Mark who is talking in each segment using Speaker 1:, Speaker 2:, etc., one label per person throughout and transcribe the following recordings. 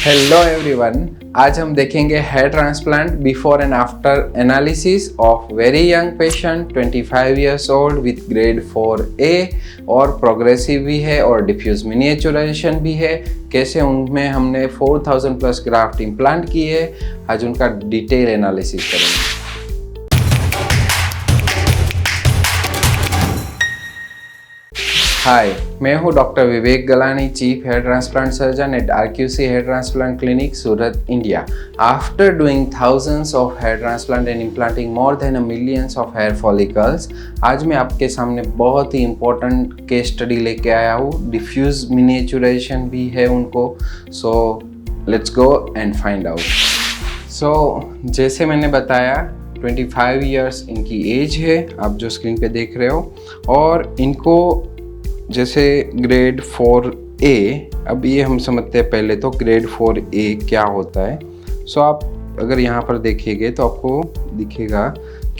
Speaker 1: Hello everyone, आज हम देखेंगे hair transplant before and after analysis of very young patient 25 years old with grade 4A और progressive भी है और डिफ्यूज मिनिएचुराइजेशन भी है। कैसे उनमें हमने 4000 प्लस ग्राफ्ट इम्प्लांट किए, आज उनका डिटेल एनालिसिस करेंगे। हाय, मैं हूं doctor Vivek Galani, chief hair transplant surgeon at RQC hair transplant clinic, Surat, India. After doing thousands of hair transplant and implanting more than a millions of hair follicles, आज मैं आपके सामने बहुत ही इम्पोर्टेंट केस स्टडी लेके आया हूँ। डिफ्यूज मिनिएचुराइजेशन भी है उनको, so let's go and find out. So जैसे मैंने बताया 25 इयर्स इनकी एज है, आप जो स्क्रीन पे देख रहे हो, और इनको जैसे ग्रेड 4A, अब ये हम समझते हैं पहले तो ग्रेड 4A क्या होता है। सो आप अगर यहाँ पर देखिएगा तो आपको दिखेगा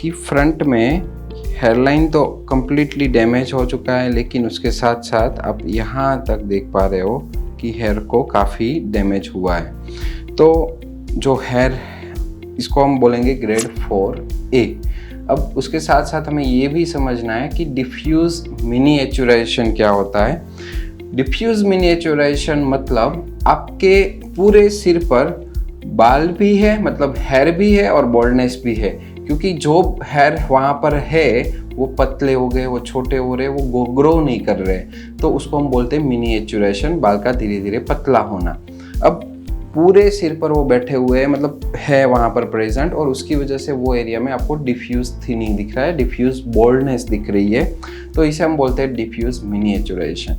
Speaker 1: कि फ्रंट में हेयरलाइन तो कम्प्लीटली डैमेज हो चुका है, लेकिन उसके साथ साथ आप यहाँ तक देख पा रहे हो कि हेयर को काफ़ी डैमेज हुआ है। तो जो हेयर, इसको हम बोलेंगे ग्रेड 4A। अब उसके साथ साथ हमें ये भी समझना है कि डिफ्यूज मिनिएचुराइजेशन क्या होता है। डिफ्यूज मिनिएचुराइजेशन मतलब आपके पूरे सिर पर बाल भी है, मतलब हेयर भी है और बॉल्डनेस भी है, क्योंकि जो हेयर वहाँ पर है वो पतले हो गए, वो छोटे हो रहे, वो ग्रो नहीं कर रहे, तो उसको हम बोलते हैं मिनिएचुरेशन, बाल का धीरे धीरे पतला होना। अब पूरे सिर पर वो बैठे हुए हैं, मतलब है वहाँ पर प्रेजेंट, और उसकी वजह से वो एरिया में आपको डिफ्यूज थिनिंग दिख रहा है, डिफ्यूज बोल्डनेस दिख रही है, तो इसे हम बोलते हैं डिफ्यूज मिनिएचुराइजेशन।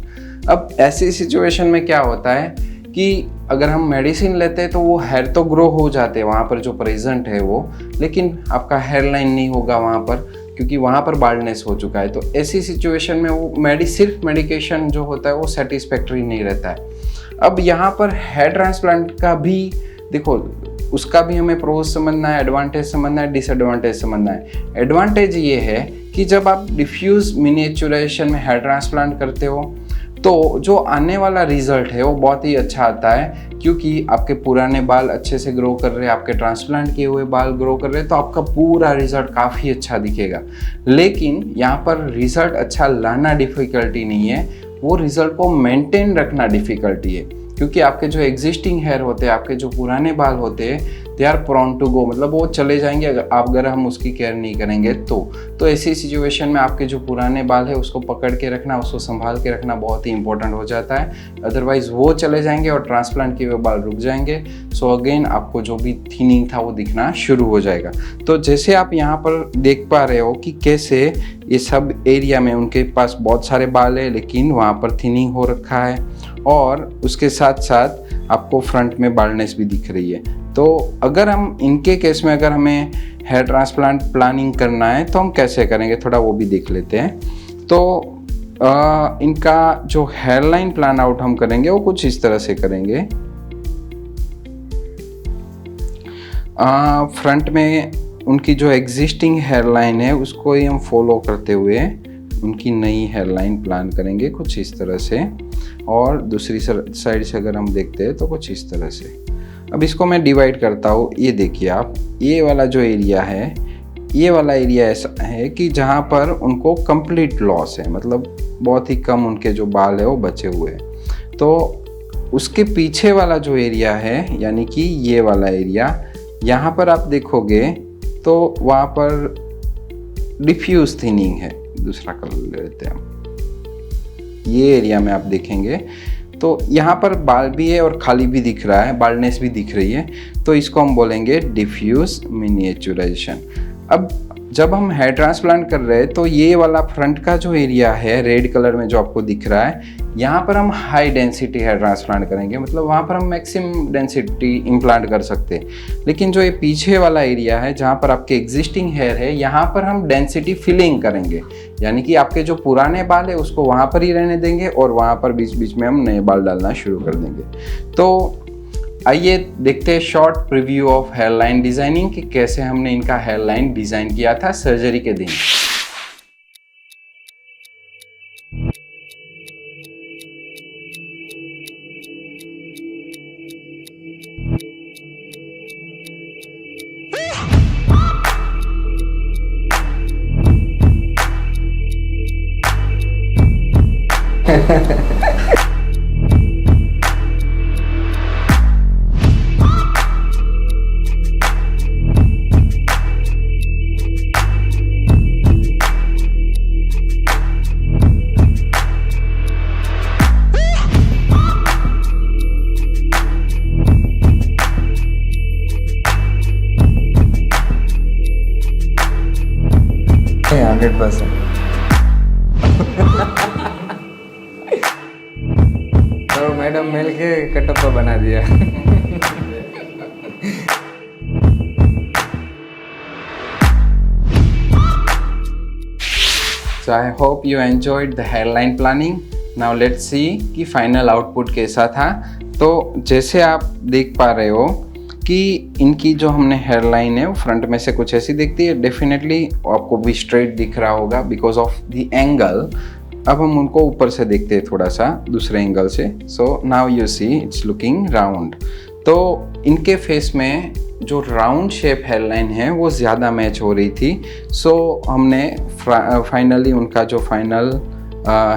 Speaker 1: अब ऐसी सिचुएशन में क्या होता है कि अगर हम मेडिसिन लेते हैं तो वो हेयर तो ग्रो हो जाते हैं वहाँ पर जो प्रेजेंट है वो, लेकिन आपका हेयर लाइन नहीं होगा वहाँ पर, क्योंकि वहाँ पर बाल्डनेस हो चुका है। तो ऐसी सिचुएशन में वो सिर्फ मेडिकेशन जो होता है वो सेटिस्फैक्टरी नहीं रहता है। अब यहाँ पर हेयर ट्रांसप्लांट का भी देखो, उसका भी हमें प्रोज समझना है, एडवांटेज समझना है, डिसएडवांटेज समझना है। एडवांटेज ये है कि जब आप डिफ्यूज मिनिएचुराइजेशन में हेयर ट्रांसप्लांट करते हो तो जो आने वाला रिजल्ट है वो बहुत ही अच्छा आता है, क्योंकि आपके पुराने बाल अच्छे से ग्रो कर रहे हैं, आपके ट्रांसप्लांट किए हुए बाल ग्रो कर रहे हैं, तो आपका पूरा रिजल्ट काफ़ी अच्छा दिखेगा। लेकिन यहाँ पर रिजल्ट अच्छा लाना डिफ़िकल्टी नहीं है, वो रिजल्ट को मेंटेन रखना डिफ़िकल्टी है, क्योंकि आपके जो एग्जिस्टिंग हेयर होते हैं, आपके जो पुराने बाल होते हैं, they are prone to go, मतलब वो चले जाएंगे अगर हम उसकी केयर नहीं करेंगे तो ऐसी सिचुएशन में आपके जो पुराने बाल है उसको पकड़ के रखना, उसको संभाल के रखना बहुत ही इंपॉर्टेंट हो जाता है। अदरवाइज वो चले जाएंगे और ट्रांसप्लांट किए हुए बाल रुक जाएंगे, सो अगेन आपको जो भी थिनिंग था वो दिखना शुरू हो जाएगा। तो जैसे आप यहाँ पर देख पा रहे हो कि कैसे ये सब एरिया में उनके पास बहुत सारे बाल है, लेकिन वहाँ पर थिनिंग हो रखा है, और उसके साथ साथ आपको फ्रंट में बाल्डनेस भी दिख रही है। तो अगर हम इनके केस में अगर हमें हेयर ट्रांसप्लांट प्लानिंग करना है तो हम कैसे करेंगे, थोड़ा वो भी देख लेते हैं। तो इनका जो हेयर लाइन प्लान आउट हम करेंगे वो कुछ इस तरह से करेंगे। फ्रंट में उनकी जो एग्जिस्टिंग हेयर लाइन है उसको ही हम फॉलो करते हुए उनकी नई हेयर लाइन प्लान करेंगे कुछ इस तरह से, और दूसरी साइड से अगर हम देखते हैं तो कुछ इस तरह से। अब इसको मैं डिवाइड करता हूँ। ये देखिए आप, ये वाला जो एरिया है, ये वाला एरिया ऐसा है कि जहाँ पर उनको कंप्लीट लॉस है, मतलब बहुत ही कम उनके जो बाल है वो बचे हुए हैं। तो उसके पीछे वाला जो एरिया है, यानी कि ये वाला एरिया, यहाँ पर आप देखोगे तो वहाँ पर डिफ्यूज थिनिंग है। दूसरा कलर ले लेते हैं हम। ये एरिया में आप देखेंगे तो यहाँ पर बाल भी है और खाली भी दिख रहा है, बाल्डनेस भी दिख रही है, तो इसको हम बोलेंगे डिफ्यूज मिनिएचुराइजेशन। अब जब हम हेयर ट्रांसप्लांट कर रहे हैं तो ये वाला फ्रंट का जो एरिया है रेड कलर में जो आपको दिख रहा है, यहाँ पर हम हाई डेंसिटी हेयर ट्रांसप्लांट करेंगे, मतलब वहाँ पर हम मैक्सिमम डेंसिटी इम्प्लांट कर सकते हैं। लेकिन जो ये पीछे वाला एरिया है जहाँ पर आपके एग्जिस्टिंग हेयर है, यहाँ पर हम डेंसिटी फिलिंग करेंगे, यानी कि आपके जो पुराने बाल है उसको वहाँ पर ही रहने देंगे और वहाँ पर बीच बीच में हम नए बाल डालना शुरू कर देंगे। तो आइए देखते हैं short preview of hairline designing कि कैसे हमने इनका हेयरलाइन डिजाइन किया था सर्जरी के दिन।
Speaker 2: 100%। तो मैडम मिल के कटप्पा बना दिया।
Speaker 1: So I hope you enjoyed the hairline planning. Now let's see कि फाइनल आउटपुट कैसा था। तो जैसे आप देख पा रहे हो कि इनकी जो हमने हेयरलाइन है वो फ्रंट में से कुछ ऐसी दिखती है। डेफिनेटली आपको भी स्ट्रेट दिख रहा होगा बिकॉज ऑफ द एंगल। अब हम उनको ऊपर से देखते हैं थोड़ा सा दूसरे एंगल से। So now you see it's looking round. तो इनके फेस में जो राउंड शेप हेयरलाइन है वो ज़्यादा मैच हो रही थी। सो हमने फाइनली उनका जो फाइनल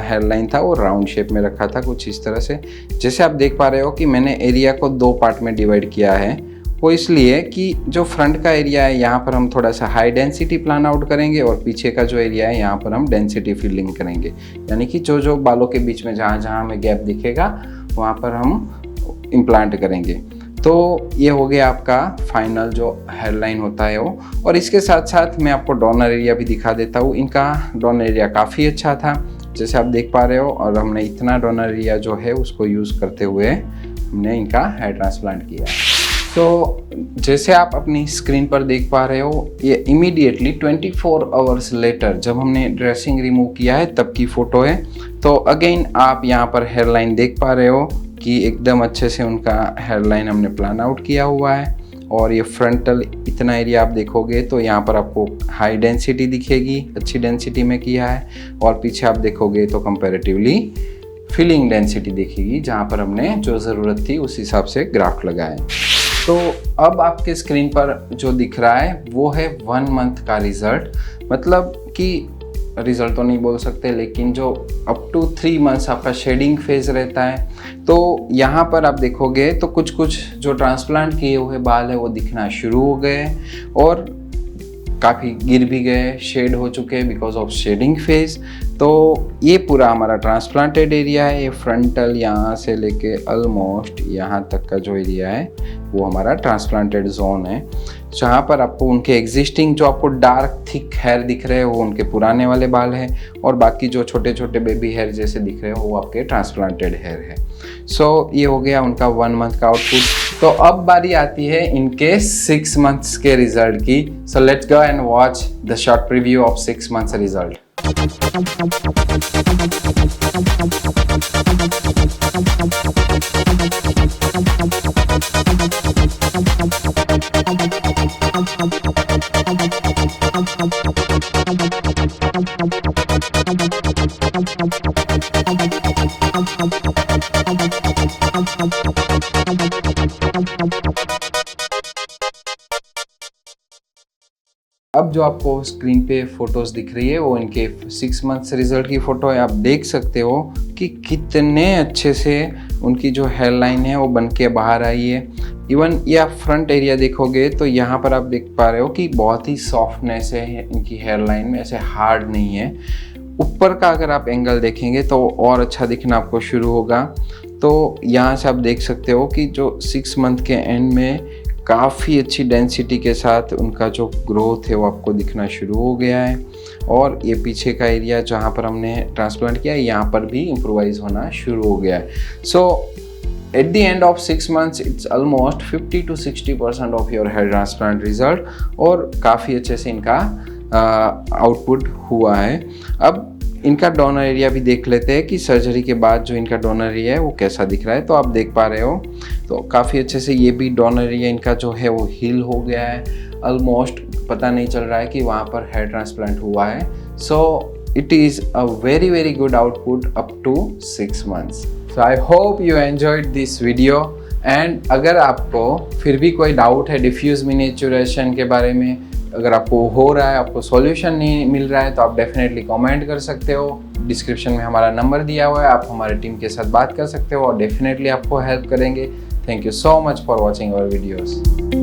Speaker 1: हेयरलाइन था वो राउंड शेप में रखा था, कुछ इस तरह से। जैसे आप देख पा रहे हो कि मैंने एरिया को 2 पार्ट में डिवाइड किया है, वो इसलिए कि जो फ्रंट का एरिया है यहाँ पर हम थोड़ा सा हाई डेंसिटी प्लान आउट करेंगे और पीछे का जो एरिया है यहाँ पर हम डेंसिटी फिलिंग करेंगे। यानी कि जो जो बालों के बीच में जहाँ जहाँ हमें गैप दिखेगा वहाँ पर हम इम्प्लांट करेंगे। तो ये हो गया आपका फाइनल जो हेयरलाइन होता है वो। और इसके साथ साथ मैं आपको डोनर एरिया भी दिखा देता हूँ। इनका डोनर एरिया काफ़ी अच्छा था जैसे आप देख पा रहे हो, और हमने इतना डोनर एरिया जो है उसको यूज़ करते हुए हमने इनका हेयर ट्रांसप्लांट किया। तो जैसे आप अपनी स्क्रीन पर देख पा रहे हो ये इमीडिएटली 24 आवर्स लेटर जब हमने ड्रेसिंग रिमूव किया है तब की फ़ोटो है। तो अगेन आप यहाँ पर हेयरलाइन देख पा रहे हो कि एकदम अच्छे से उनका हेयरलाइन हमने प्लान आउट किया हुआ है। और ये फ्रंटल इतना एरिया आप देखोगे तो यहाँ पर आपको हाई डेंसिटी दिखेगी, अच्छी डेंसिटी में किया है। और पीछे आप देखोगे तो कंपैरेटिवली फिलिंग डेंसिटी दिखेगी, जहाँ पर हमने जो ज़रूरत थी उस हिसाब से ग्राफ्ट लगाए। तो अब आपके स्क्रीन पर जो दिख रहा है वो है 1 मंथ का रिज़ल्ट। मतलब कि रिज़ल्ट तो नहीं बोल सकते, लेकिन जो अप टू 3 मंथ्स आपका शेडिंग फेज़ रहता है। तो यहाँ पर आप देखोगे तो कुछ कुछ जो ट्रांसप्लांट किए हुए बाल है वो दिखना शुरू हो गए और काफ़ी गिर भी गए, शेड हो चुके हैं बिकॉज ऑफ शेडिंग फेज़। तो ये पूरा हमारा ट्रांसप्लांटेड एरिया है। ये फ्रंटल यहाँ से लेके ऑलमोस्ट यहाँ तक का जो एरिया है वो हमारा ट्रांसप्लांटेड जोन है, जहाँ पर आपको उनके एग्जिस्टिंग जो आपको डार्क थिक हेयर दिख रहे हैं वो उनके पुराने वाले बाल हैं, और बाकी जो छोटे छोटे बेबी हेयर जैसे दिख रहे हो वो आपके ट्रांसप्लांटेड हेयर है। सो ये हो गया उनका 1 मंथ का आउटपुट। तो अब बारी आती है इनके 6 मंथ्स के रिजल्ट की। सो let's go and watch the short preview of 6 months result. अब जो आपको स्क्रीन पे फोटोज़ दिख रही है वो इनके 6 मंथ्स रिजल्ट की फ़ोटो है। आप देख सकते हो कि कितने अच्छे से उनकी जो हेयर लाइन है वो बन के बाहर आई है। इवन ये आप फ्रंट एरिया देखोगे तो यहाँ पर आप देख पा रहे हो कि बहुत ही सॉफ्टनेस है इनकी हेयर लाइन में, ऐसे हार्ड नहीं है। ऊपर का अगर आप एंगल देखेंगे तो और अच्छा दिखना आपको शुरू होगा। तो यहाँ से आप देख सकते हो कि जो 6 मंथ के एंड में काफ़ी अच्छी डेंसिटी के साथ उनका जो ग्रोथ है वो आपको दिखना शुरू हो गया है। और ये पीछे का एरिया जहाँ पर हमने ट्रांसप्लांट किया है यहाँ पर भी इम्प्रोवाइज होना शुरू हो गया है। So at the end of 6 months it's almost 50 to 60% of your hair transplant result, और काफ़ी अच्छे से इनका आउटपुट हुआ है। अब इनका डोनर एरिया भी देख लेते हैं कि सर्जरी के बाद जो इनका डोनर एरिया है वो कैसा दिख रहा है। तो आप देख पा रहे हो तो काफ़ी अच्छे से ये भी डोनर एरिया इनका जो है वो हील हो गया है। ऑलमोस्ट पता नहीं चल रहा है कि वहाँ पर हेयर ट्रांसप्लांट हुआ है। So it is a very very good output up to 6 months. So I hope you enjoyed this video. And अगर आपको फिर भी कोई डाउट है डिफ्यूज़ मिनिएचुरेशन के बारे में, अगर आपको हो रहा है, आपको सॉल्यूशन नहीं मिल रहा है, तो आप डेफिनेटली कमेंट कर सकते हो। डिस्क्रिप्शन में हमारा नंबर दिया हुआ है, आप हमारे टीम के साथ बात कर सकते हो और डेफिनेटली आपको हेल्प करेंगे। Thank you so much for watching our videos.